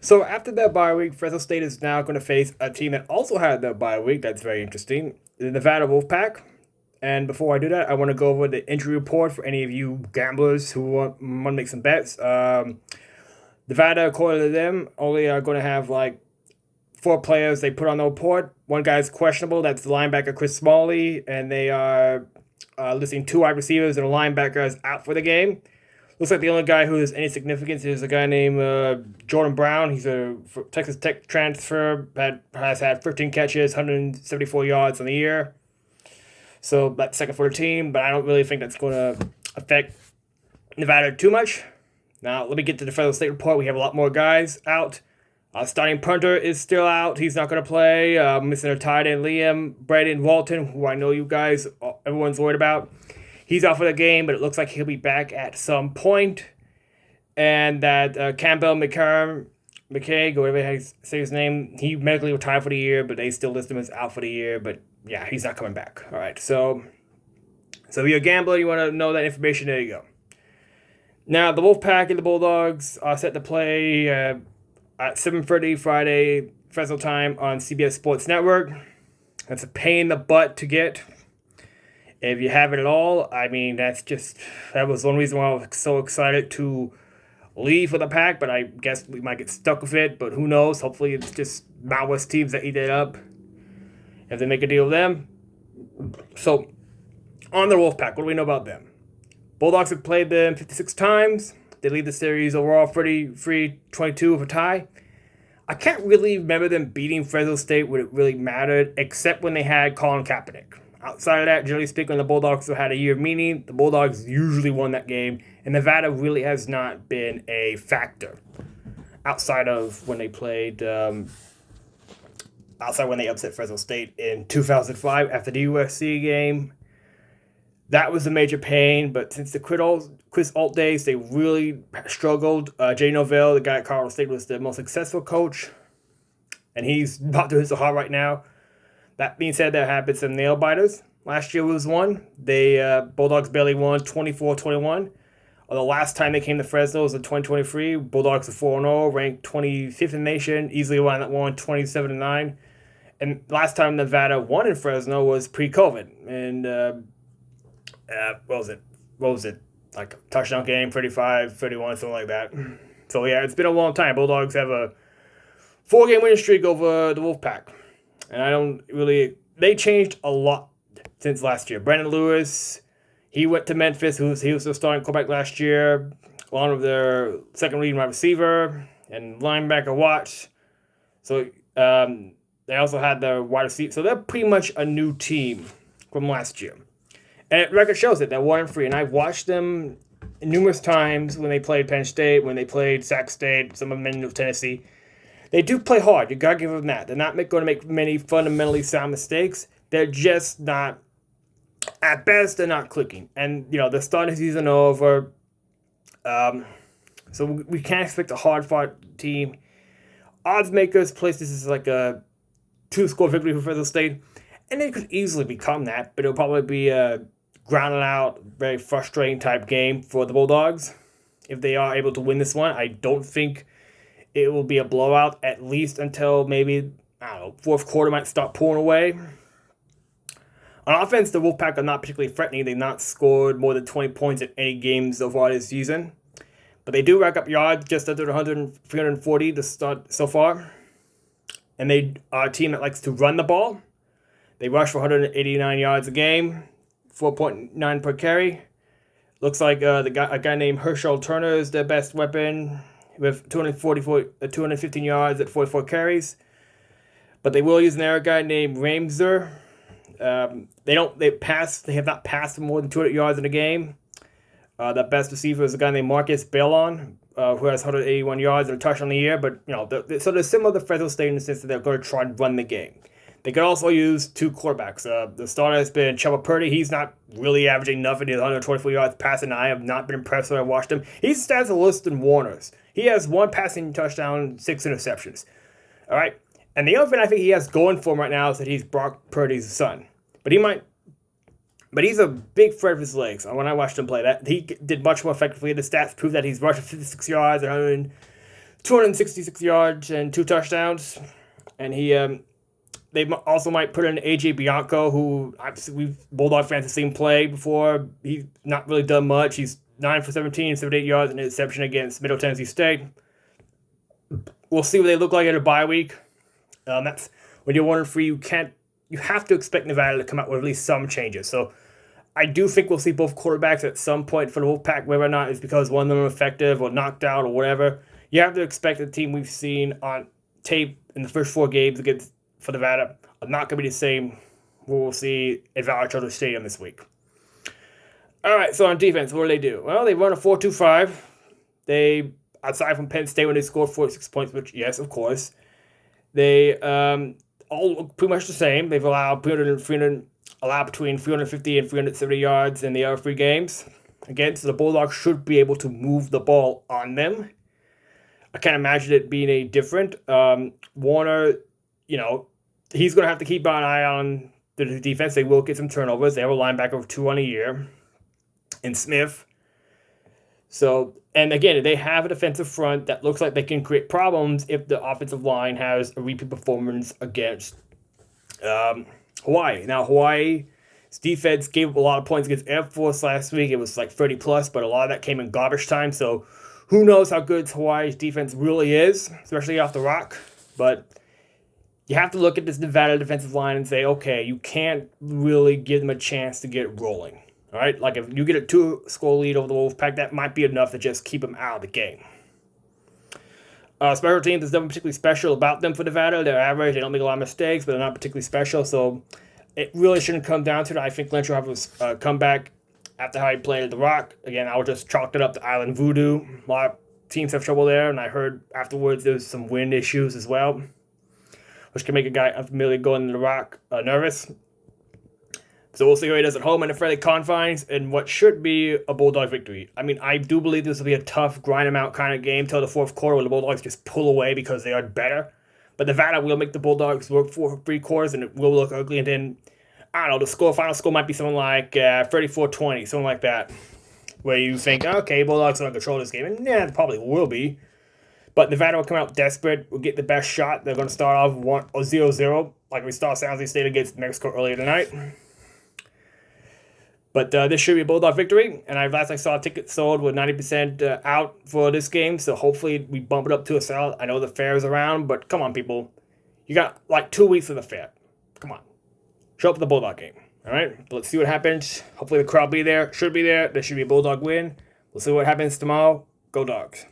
So after that bye week, Fresno State is now going to face a team that also had their bye week. That's very interesting. The Nevada Wolfpack. And before I do that, I want to go over the injury report for any of you gamblers who want to make some bets. Nevada, according to them, only are going to have like four players they put on the report. One guy's questionable. That's the linebacker Chris Smalley, and they are listing two wide receivers and a linebacker as out for the game. Looks like the only guy who has any significance is a guy named Jordan Brown. He's a Texas Tech transfer that has had 15 catches, 174 yards on the year. So that's second for the team, but I don't really think that's going to affect Nevada too much. Now, let me get to the Fresno State report. We have a lot more guys out. Starting punter is still out. He's not going to play. Missing a tight end, Liam, Braden Walton, who I know you guys, everyone's worried about. He's out for the game, but it looks like he'll be back at some point. And that Campbell McCaig, or whatever you say his name, he medically retired for the year, but they still list him as out for the year. But yeah, he's not coming back. All right, so if you're a gambler, you want to know that information, there you go. Now, the Wolfpack and the Bulldogs are set to play at 7:30 Friday, Fresno time on CBS Sports Network. That's a pain in the butt to get. If you have it at all, I mean, that was one reason why I was so excited to leave for the pack, but I guess we might get stuck with it, but who knows? Hopefully it's just Mountain West teams that eat it up if they make a deal with them. So, on the Wolfpack, what do we know about them? Bulldogs have played them 56 times. They lead the series overall 23-22 with a tie. I can't really remember them beating Fresno State when it really mattered, except when they had Colin Kaepernick. Outside of that, generally speaking, the Bulldogs have had a year of meaning. The Bulldogs usually won that game, and Nevada really has not been a factor outside of when they played, outside when they upset Fresno State in 2005 after the USC game. That was a major pain, but since the Chris Alt days, they really struggled. Jay Novell, the guy at Colorado State, was the most successful coach, and he's not doing so hard right now. That being said, there have been some nail biters. Last year was one. Bulldogs barely won 24-21. The last time they came to Fresno was in 2023. Bulldogs are 4-0, ranked 25th in the nation, easily won 27-9. And last time Nevada won in Fresno was pre-COVID. And what was it? Like a touchdown game, 35, 31, something like that. So yeah, it's been a long time. Bulldogs have a 4-game winning streak over the Wolfpack. And they changed a lot since last year. Brandon Lewis, he went to Memphis, he was the starting quarterback last year, along with their second leading wide receiver and linebacker Watts. So they also had their wide receiver. So they're pretty much a new team from last year. And the record shows it. They're 1-3. And I've watched them numerous times when they played Penn State, when they played Sac State, some of them in Tennessee. They do play hard. You got to give them that. They're not going to make many fundamentally sound mistakes. They're just not, at best, they're not clicking. And, the starting season over. So we can't expect a hard-fought team. Odds makers place this as like a 2-score victory for Fresno State. And it could easily become that, but it'll probably be a grounded out, very frustrating type game for the Bulldogs. If they are able to win this one, I don't think it will be a blowout, at least until maybe, fourth quarter might start pulling away. On offense, the Wolfpack are not particularly threatening. They've not scored more than 20 points in any game so far this season. But they do rack up yards just under 340 to start so far. And they are a team that likes to run the ball. They rush for 189 yards a game, 4.9 per carry. Looks like a guy named Herschel Turner is their best weapon, with 215 yards at 44 carries. But they will use an air guy named Ramser. They have not passed for more than 200 yards in a game. The best receiver is a guy named Marcus Bellon, who has 181 yards and a touchdown on the year. But so they're similar to Fresno State in the sense that they're going to try and run the game. They could also use two quarterbacks. The starter has been Chubba Purdy. He's not really averaging nothing. He's 124 yards passing. I have not been impressed when I watched him. He's stats a list than Warner's. He has 1 passing touchdown, 6 interceptions. All right? And the other thing I think he has going for him right now is that he's Brock Purdy's son. But he's a big threat of his legs. When I watched him play, that he did much more effectively. The stats prove that he's rushing 56 yards and 266 yards and 2 touchdowns. And they also might put in AJ Bianco, who we've Bulldog fans have seen play before. He's not really done much. He's 9 for 17, 78 yards, and an interception against Middle Tennessee State. We'll see what they look like in a bye week. That's when you're 1-3. You have to expect Nevada to come out with at least some changes. So I do think we'll see both quarterbacks at some point for the Wolfpack, whether or not it's because one of them are effective or knocked out or whatever. You have to expect the team we've seen on tape in the first 4 games against for Nevada are not going to be the same we'll see at Valor Stadium this week. All right, so on defense, what do? Well, they run a 4-2-5. They, aside from Penn State when they scored 46 points, which, yes, of course, they all look pretty much the same. They've allowed between 350 and 370 yards in the other 3 games. Again, so the Bulldogs should be able to move the ball on them. I can't imagine it being any different. Warner, he's going to have to keep an eye on the defense. They will get some turnovers. They have a linebacker of 2 on a year in Smith. So, and again, they have a defensive front that looks like they can create problems if the offensive line has a repeat performance against Hawaii. Now, Hawaii's defense gave up a lot of points against Air Force last week. It was like 30 plus, but a lot of that came in garbage time. So, who knows how good Hawaii's defense really is, especially off the rock. But you have to look at this Nevada defensive line and say, okay, you can't really give them a chance to get rolling. All right, like if you get a 2-score lead over the Wolfpack, that might be enough to just keep them out of the game. Special teams, there's nothing particularly special about them for Nevada. They're average. They don't make a lot of mistakes, but they're not particularly special. So it really shouldn't come down to it. I think Lynch will have a comeback after how he played at the Rock. Again, I'll just chalk it up to Island Voodoo. A lot of teams have trouble there, and I heard afterwards there's some wind issues as well, which can make a guy unfamiliar going to the Rock nervous. So we'll see how he does at home in the friendly confines and what should be a Bulldog victory. I mean, I do believe this will be a tough, grind them out kind of game till the 4th quarter where the Bulldogs just pull away because they are better. But Nevada will make the Bulldogs work for 3 quarters and it will look ugly. And then, I don't know, the final score might be something like 34-20, something like that. Where you think, okay, Bulldogs are going to control this game. And yeah, it probably will be. But Nevada will come out desperate, will get the best shot. They're going to start off 0-0, like we saw San Jose State against Mexico earlier tonight. But this should be a Bulldog victory. And last I saw tickets sold with 90% out for this game. So hopefully we bump it up to a sell. I know the fair is around, but come on, people. You got like 2 weeks of the fair. Come on. Show up for the Bulldog game. All right? But let's see what happens. Hopefully the crowd be there. Should be there. There should be a Bulldog win. We'll see what happens tomorrow. Go Dogs.